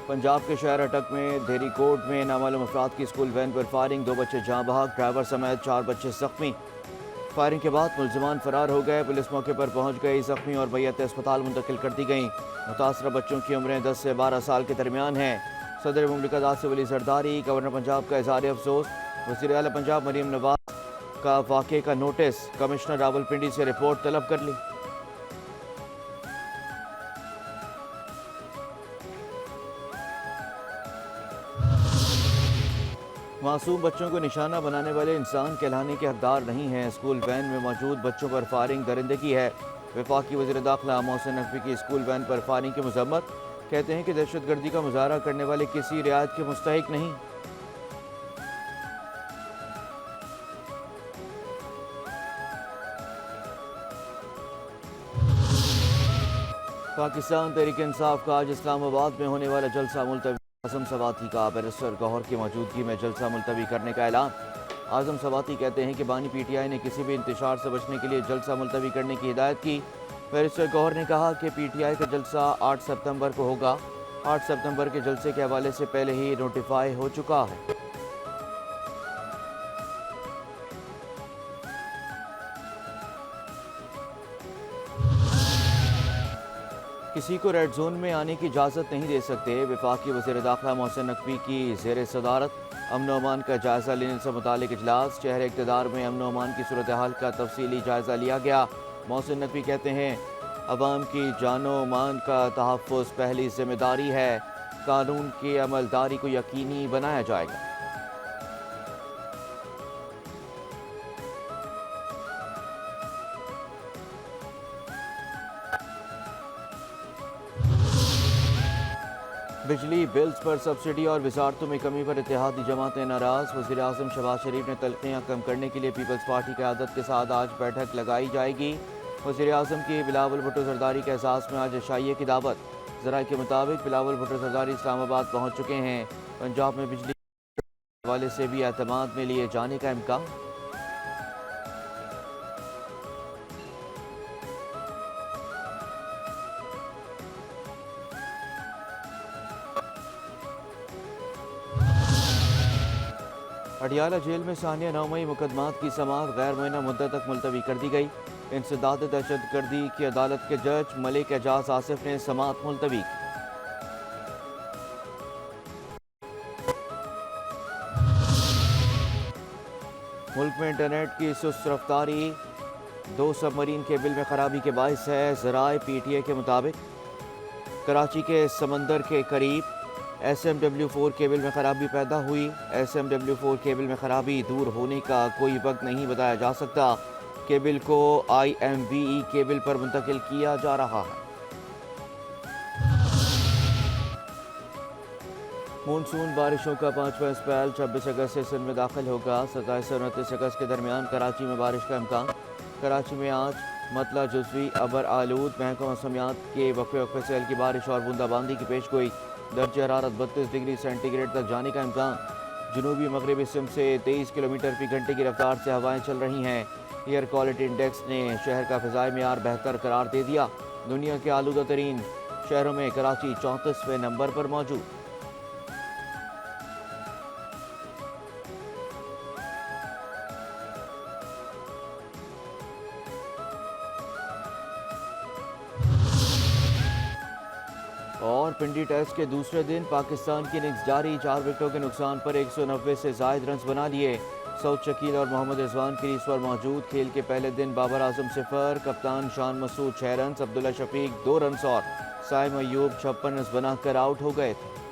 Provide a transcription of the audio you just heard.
पंजाब के शहर अटक में धेरी कोट में नामालूम अफराद की स्कूल वैन पर फायरिंग, 2 बच्चे जाँ बहक, ड्राइवर समेत 4 बच्चे जख्मी। फायरिंग के बाद मुलजमान फरार हो गए। पुलिस मौके पर पहुंच गई। जख्मी और मैयत अस्पताल मुंतकिल कर दी गई। मुतासरा बच्चों की उम्रें 10 से 12 साल के दरमियान हैं। सदर मुमलिकत आसिफ अली जरदारी, गवर्नर पंजाब का इज़हार अफसोस। वज़ीर आला पंजाब मरीम नवाज का वाक़े का नोटिस, कमिश्नर रावलपिंडी से रिपोर्ट तलब कर ली। मासूम बच्चों को निशाना बनाने वाले इंसान कहलाने के हकदार नहीं हैं। स्कूल वैन में मौजूद बच्चों पर फायरिंग दरिंदगी है। वफाकी वज़ीर दाखिला मोहसिन नकवी की स्कूल वैन पर फायरिंग की मजम्मत, कहते हैं कि दहशतगर्दी का मुजाहरा करने वाले किसी रियायत के मुस्तहिक नहीं। पाकिस्तान तहरीक इंसाफ का आज इस्लामाबाद में होने वाला जलसा मुलतवी। आज़म सवाती का बैरिस्टर गौहर की मौजूदगी में जलसा मुलतवी करने का ऐलान। आज़म सवाती कहते हैं कि बानी PTI ने किसी भी इंतशार से बचने के लिए जलसा मुलतवी करने की हिदायत की। बैरिस्टर गौहर ने कहा कि PTI का जलसा 8 सितंबर को होगा। 8 सितंबर के जलसे के हवाले से पहले ही नोटिफाई हो चुका है। किसी को रेड जोन में आने की इजाज़त नहीं दे सकते। वफाकी वज़ीर दाखिला मोहसिन नकवी की ज़ेर सदारत अमन अमान का जायज़ा लेने से मुतालिक इजलास। शहर इक़्तिदार में अमन अमान की सूरत हाल का तफसीली जायज़ा लिया गया। मोहसिन नकवी कहते हैं, अवाम की जानो मान का तहफ़्फ़ुज़ पहली जिम्मेदारी है। कानून की अमलदारी को यकीनी बनाया जाएगा। बिजली बिल्स पर सब्सिडी और वजारतों में कमी पर इत्तेहादी जमातें नाराज़। वज़ीर आज़म शहबाज शरीफ ने तलखियाँ कम करने के लिए पीपल्स पार्टी की क़यादत के साथ आज बैठक लगाई जाएगी। वज़ीर आज़म की बिलावल भुट्टो ज़रदारी के एहसास में आज इशाइये की दावत। ज़राए के मुताबिक बिलावल भुट्टो ज़रदारी इस्लामाबाद पहुँच चुके हैं। पंजाब में बिजली के हवाले से भी एतमाद में लिए जाने का इम्कान। अडियाला जेल में सानिया 9 मई मुकदमात की समाअत गैर मुअय्यना मुद्दत तक मुलतवी कर दी गई। इंसदाद दहशतगर्दी की अदालत के जज मलिक एजाज आसिफ ने समाअत मुलतवी की। मुल्क में इंटरनेट की सुस्त रफ्तारी 2 सबमरीन केबल में खराबी के बायस है। ज़राए PTI के मुताबिक कराची के समंदर के करीब SMW4 केबल में खराबी पैदा हुई। SMW4 केबल में खराबी दूर होने का कोई वक्त नहीं बताया जा सकता। केबल को IMVE केबल पर मुंतकिल किया जा रहा है। मानसून बारिशों का 5वां स्पेल 26 अगस्त से सिंध में दाखिल होगा। 27 से 29 अगस्त के दरमियान कराची में बारिश का इम्कान। कराची में आज मतला जुज़वी अबर आलूद, महकमा मौसमियात के वक्फे वक्फे से हल्की बारिश और बूंदाबांदी की पेश गोई। दर्ज हरारत 32 डिग्री सेंटीग्रेड तक जाने का इम्कान। जनूबी मगरबी सिम से 23 किलोमीटर फी घंटे की रफ्तार से हवाएं चल रही हैं। एयर क्वालिटी इंडेक्स ने शहर का फ़िज़ाई मेयार बेहतर करार दे दिया। दुनिया के आलूदा तरीन शहरों में कराची 34वें नंबर पर मौजूद। और पिंडी टेस्ट के दूसरे दिन पाकिस्तान की इनिंग्स जारी। 4 विकेटों के नुकसान पर 190 से जायद रन बना लिए। सऊद शकील और मोहम्मद रिजवान क्रीज पर मौजूद। खेल के पहले दिन बाबर आजम 0, कप्तान शान मसूद 6 रन, अब्दुल्ला शफीक 2 रन और साइम अयूब 56 रन बनाकर आउट हो गए थे।